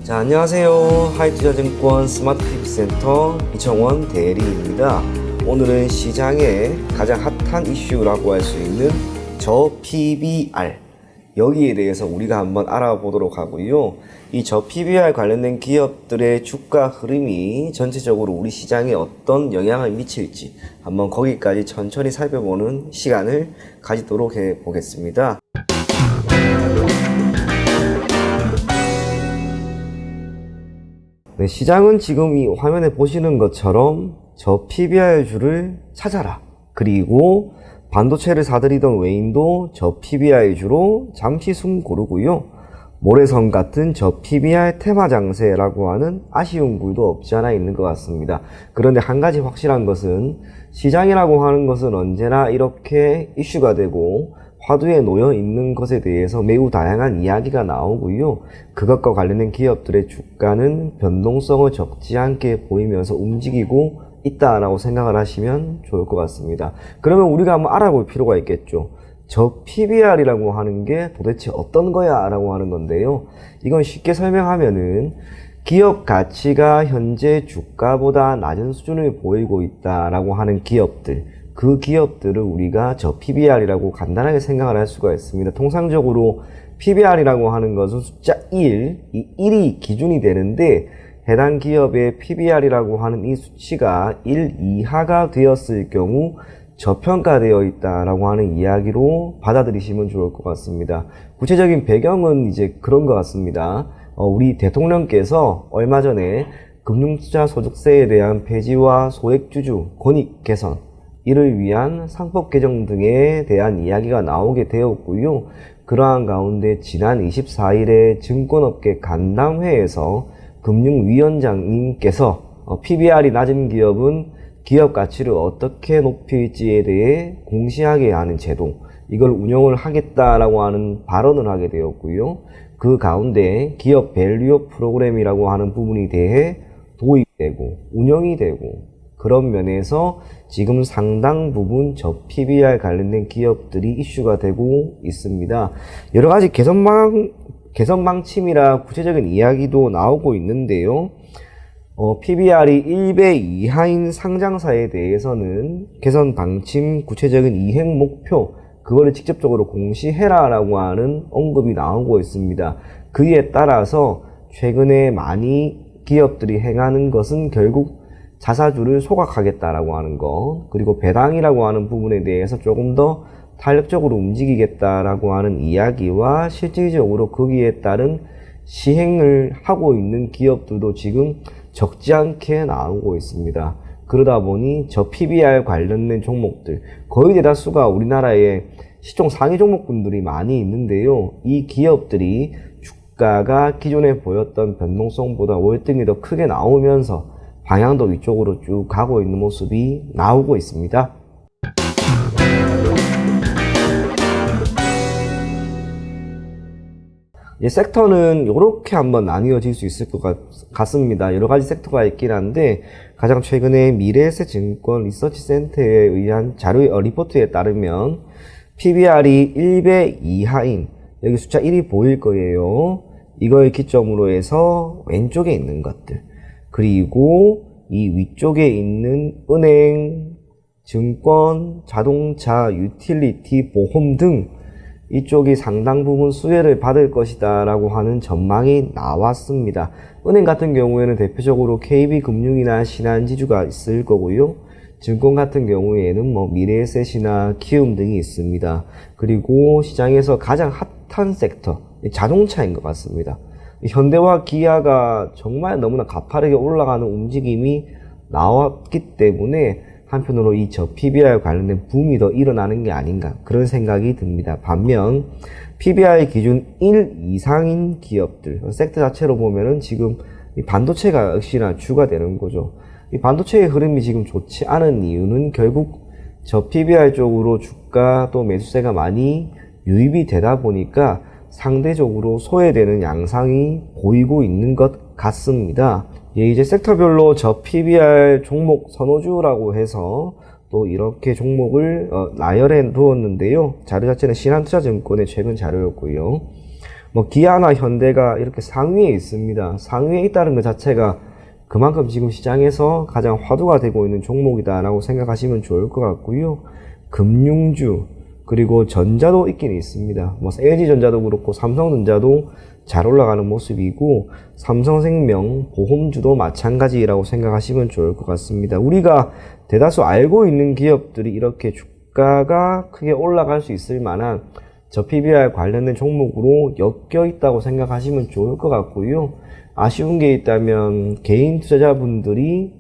자, 안녕하세요. 하이투자증권 스마트팁센터 이청원 대리입니다. 오늘은 시장의 가장 핫한 이슈라고 할 수 있는 저 PBR, 여기에 대해서 우리가 한번 알아보도록 하고요. 이 저 PBR 관련된 기업들의 주가 흐름이 전체적으로 우리 시장에 어떤 영향을 미칠지 한번 거기까지 천천히 살펴보는 시간을 가지도록 해 보겠습니다. 네, 시장은 지금 이 화면에 보시는 것처럼 저 PBR주를 찾아라. 그리고 반도체를 사들이던 외인도 저 PBR주로 잠시 숨 고르고요. 모래성 같은 저 PBR 테마 장세라고 하는 아쉬운 굴도 없지 않아 있는 것 같습니다. 그런데 한 가지 확실한 것은 시장이라고 하는 것은 언제나 이렇게 이슈가 되고 화두에 놓여 있는 것에 대해서 매우 다양한 이야기가 나오고요. 그것과 관련된 기업들의 주가는 변동성을 적지 않게 보이면서 움직이고 있다라고 생각을 하시면 좋을 것 같습니다. 그러면 우리가 한번 알아볼 필요가 있겠죠. 저 PBR이라고 하는 게 도대체 어떤 거야? 라고 하는 건데요. 이건 쉽게 설명하면은 기업 가치가 현재 주가보다 낮은 수준을 보이고 있다라고 하는 기업들, 그 기업들을 우리가 저 PBR이라고 간단하게 생각을 할 수가 있습니다. 통상적으로 PBR이라고 하는 것은 숫자 1, 이 1이 기준이 되는데 해당 기업의 PBR이라고 하는 이 수치가 1 이하가 되었을 경우 저평가되어 있다라고 하는 이야기로 받아들이시면 좋을 것 같습니다. 구체적인 배경은 이제 그런 것 같습니다. 우리 대통령께서 얼마 전에 금융투자소득세에 대한 폐지와 소액주주 권익 개선, 이를 위한 상법 개정 등에 대한 이야기가 나오게 되었고요. 그러한 가운데 지난 24일에 증권업계 간담회에서 금융위원장님께서 PBR이 낮은 기업은 기업 가치를 어떻게 높일지에 대해 공시하게 하는 제도, 이걸 운영을 하겠다라고 하는 발언을 하게 되었고요. 그 가운데 기업 밸류업 프로그램이라고 하는 부분에 대해 도입되고 운영이 되고, 그런 면에서 지금 상당 부분 저 PBR 관련된 기업들이 이슈가 되고 있습니다. 여러 가지 개선 방침이라 구체적인 이야기도 나오고 있는데요. PBR이 1배 이하인 상장사에 대해서는 개선 방침 구체적인 이행 목표, 그거를 직접적으로 공시해라 라고 하는 언급이 나오고 있습니다. 그에 따라서 최근에 많이 기업들이 행하는 것은 결국 자사주를 소각하겠다라고 하는 것, 그리고 배당이라고 하는 부분에 대해서 조금 더 탄력적으로 움직이겠다라고 하는 이야기와 실질적으로 거기에 따른 시행을 하고 있는 기업들도 지금 적지 않게 나오고 있습니다. 그러다 보니 저 PBR 관련된 종목들, 거의 대다수가 우리나라에 시총 상위 종목군들이 많이 있는데요. 이 기업들이 주가가 기존에 보였던 변동성보다 월등히 더 크게 나오면서 방향도 위쪽으로 쭉 가고 있는 모습이 나오고 있습니다. 이 섹터는 이렇게 한번 나뉘어질 수 있을 것 같습니다. 여러 가지 섹터가 있긴 한데 가장 최근에 미래에셋증권 리서치센터에 의한 리포트에 따르면 PBR이 1배 이하인, 여기 숫자 1이 보일 거예요. 이걸 기점으로 해서 왼쪽에 있는 것들, 그리고 이 위쪽에 있는 은행, 증권, 자동차, 유틸리티, 보험 등 이쪽이 상당 부분 수혜를 받을 것이다 라고 하는 전망이 나왔습니다. 은행 같은 경우에는 대표적으로 KB금융이나 신한지주가 있을 거고요. 증권 같은 경우에는 미래에셋이나 키움 등이 있습니다. 그리고 시장에서 가장 핫한 섹터, 자동차인 것 같습니다. 현대와 기아가 정말 너무나 가파르게 올라가는 움직임이 나왔기 때문에 한편으로 이 저 PBR 관련된 붐이 더 일어나는 게 아닌가, 그런 생각이 듭니다. 반면 PBR 기준 1 이상인 기업들, 섹터 자체로 보면은 지금 이 반도체가 역시나 주가 되는 거죠. 이 반도체의 흐름이 지금 좋지 않은 이유는 결국 저 PBR 쪽으로 주가 또 매수세가 많이 유입이 되다 보니까 상대적으로 소외되는 양상이 보이고 있는 것 같습니다. 이제 섹터별로 저 PBR 종목 선호주라고 해서 또 이렇게 종목을 나열해 두었는데요. 자료 자체는 신한투자증권의 최근 자료였고요. 뭐 기아나 현대가 이렇게 상위에 있습니다. 상위에 있다는 것 자체가 그만큼 지금 시장에서 가장 화두가 되고 있는 종목이다라고 생각하시면 좋을 것 같고요. 금융주 그리고 전자도 있긴 있습니다. 뭐 LG전자도 그렇고 삼성전자도 잘 올라가는 모습이고 삼성생명, 보험주도 마찬가지라고 생각하시면 좋을 것 같습니다. 우리가 대다수 알고 있는 기업들이 이렇게 주가가 크게 올라갈 수 있을 만한 저 PBR 관련된 종목으로 엮여 있다고 생각하시면 좋을 것 같고요. 아쉬운 게 있다면 개인 투자자분들이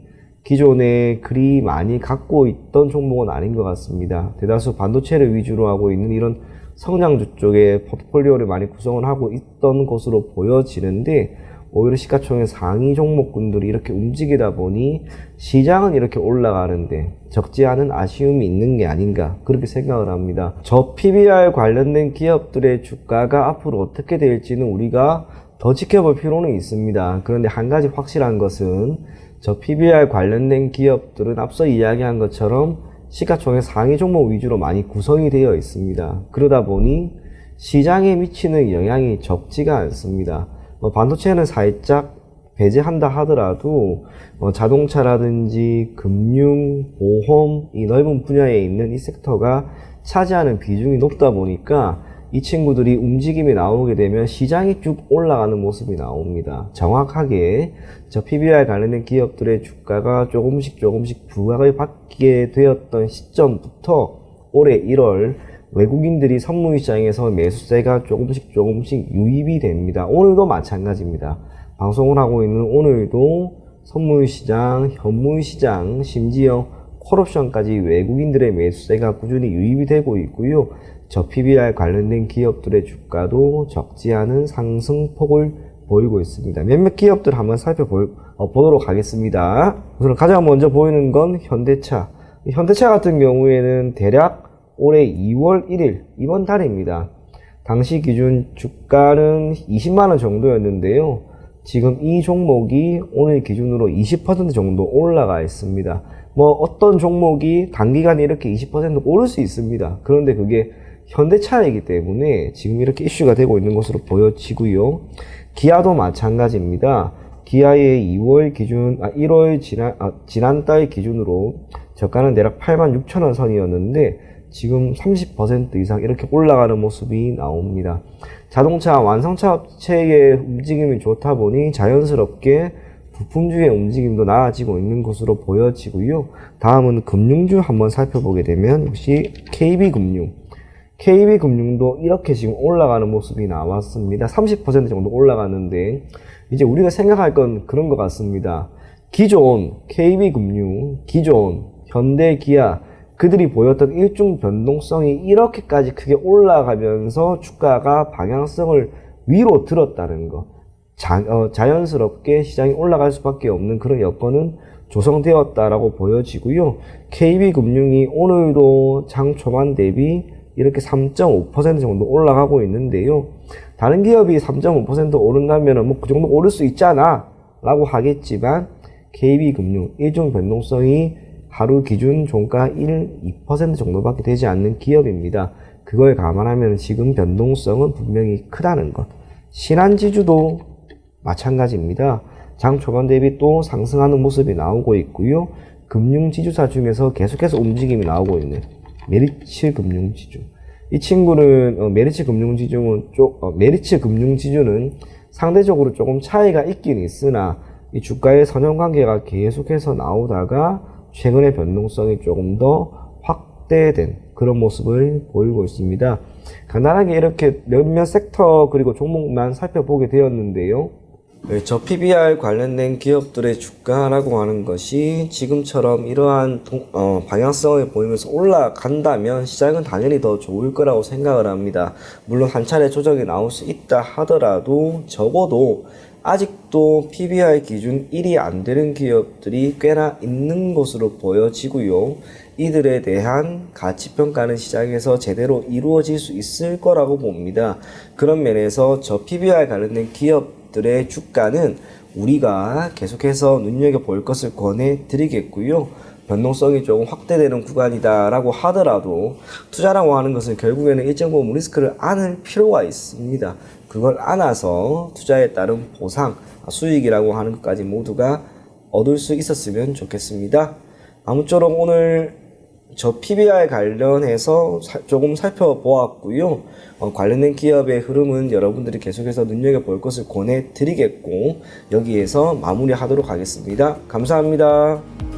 기존에 그리 많이 갖고 있던 종목은 아닌 것 같습니다. 대다수 반도체를 위주로 하고 있는 이런 성장주 쪽에 포트폴리오를 많이 구성을 하고 있던 것으로 보여지는데 오히려 시가총액 상위 종목군들이 이렇게 움직이다 보니 시장은 이렇게 올라가는데 적지 않은 아쉬움이 있는 게 아닌가 그렇게 생각을 합니다. 저 PBR 관련된 기업들의 주가가 앞으로 어떻게 될지는 우리가 더 지켜볼 필요는 있습니다. 그런데 한 가지 확실한 것은 저 PBR 관련된 기업들은 앞서 이야기한 것처럼 시가총액 상위 종목 위주로 많이 구성이 되어 있습니다. 그러다 보니 시장에 미치는 영향이 적지가 않습니다. 반도체는 살짝 배제한다 하더라도 자동차라든지 금융, 보험 이 넓은 분야에 있는 이 섹터가 차지하는 비중이 높다 보니까 이 친구들이 움직임이 나오게 되면 시장이 쭉 올라가는 모습이 나옵니다. 정확하게 저 PBR 관련된 기업들의 주가가 조금씩 부각을 받게 되었던 시점부터 올해 1월 외국인들이 선물시장에서 매수세가 조금씩 유입이 됩니다. 오늘도 마찬가지입니다. 방송을 하고 있는 오늘도 선물시장, 현물시장, 심지어 콜옵션까지 외국인들의 매수세가 꾸준히 유입이 되고 있고요. 저 PBR 관련된 기업들의 주가도 적지 않은 상승폭을 보이고 있습니다. 몇몇 기업들 한번 살펴보도록 하겠습니다. 우선 가장 먼저 보이는 건 현대차. 현대차 같은 경우에는 대략 올해 2월 1일 이번 달입니다. 당시 기준 주가는 20만원 정도였는데요. 지금 이 종목이 오늘 기준으로 20% 정도 올라가 있습니다. 뭐 어떤 종목이 단기간에 이렇게 20% 오를 수 있습니다. 그런데 그게 현대차이기 때문에 지금 이렇게 이슈가 되고 있는 것으로 보여지고요. 기아도 마찬가지입니다. 기아의 1월 지난달 기준으로 저가는 대략 86,000원 선이었는데 지금 30% 이상 이렇게 올라가는 모습이 나옵니다. 자동차 완성차 업체의 움직임이 좋다 보니 자연스럽게 부품주의 움직임도 나아지고 있는 것으로 보여지고요. 다음은 금융주 한번 살펴보게 되면 역시 KB금융도 이렇게 지금 올라가는 모습이 나왔습니다. 30% 정도 올라갔는데 이제 우리가 생각할 건 그런 것 같습니다. 기존 KB금융, 기존 현대, 기아 그들이 보였던 일중 변동성이 이렇게까지 크게 올라가면서 주가가 방향성을 위로 들었다는 것. 자연스럽게 시장이 올라갈 수밖에 없는 그런 여건은 조성되었다라고 보여지고요. KB금융이 오늘도 장 초반 대비 이렇게 3.5% 정도 올라가고 있는데요. 다른 기업이 3.5% 오른다면 뭐 그 정도 오를 수 있잖아 라고 하겠지만 KB금융 일종 변동성이 하루 기준 종가 2% 정도밖에 되지 않는 기업입니다. 그걸 감안하면 지금 변동성은 분명히 크다는 것. 신한지주도 마찬가지입니다. 장 초반 대비 또 상승하는 모습이 나오고 있고요. 금융지주사 중에서 계속해서 움직임이 나오고 있는 메리츠 금융지주. 이 친구는 메리츠 금융지주는 상대적으로 조금 차이가 있긴 있으나 이 주가의 선형관계가 계속해서 나오다가 최근에 변동성이 조금 더 확대된 그런 모습을 보이고 있습니다. 간단하게 이렇게 몇몇 섹터 그리고 종목만 살펴보게 되었는데요. 저 PBR 관련된 기업들의 주가라고 하는 것이 지금처럼 이러한 방향성을 보이면서 올라간다면 시장은 당연히 더 좋을 거라고 생각을 합니다. 물론 한 차례 조정이 나올 수 있다 하더라도 적어도 아직도 PBR 기준 1이 안 되는 기업들이 꽤나 있는 것으로 보여지고요. 이들에 대한 가치평가는 시장에서 제대로 이루어질 수 있을 거라고 봅니다. 그런 면에서 저 PBR 관련된 기업들의 주가는 우리가 계속해서 눈여겨볼 것을 권해드리겠고요. 변동성이 조금 확대되는 구간이다라고 하더라도 투자라고 하는 것은 결국에는 일정 부분 리스크를 안을 필요가 있습니다. 그걸 안아서 투자에 따른 보상, 수익이라고 하는 것까지 모두가 얻을 수 있었으면 좋겠습니다. 아무쪼록 오늘 저 PBR 관련해서 조금 살펴보았고요. 관련된 기업의 흐름은 여러분들이 계속해서 눈여겨볼 것을 권해드리겠고 여기에서 마무리하도록 하겠습니다. 감사합니다.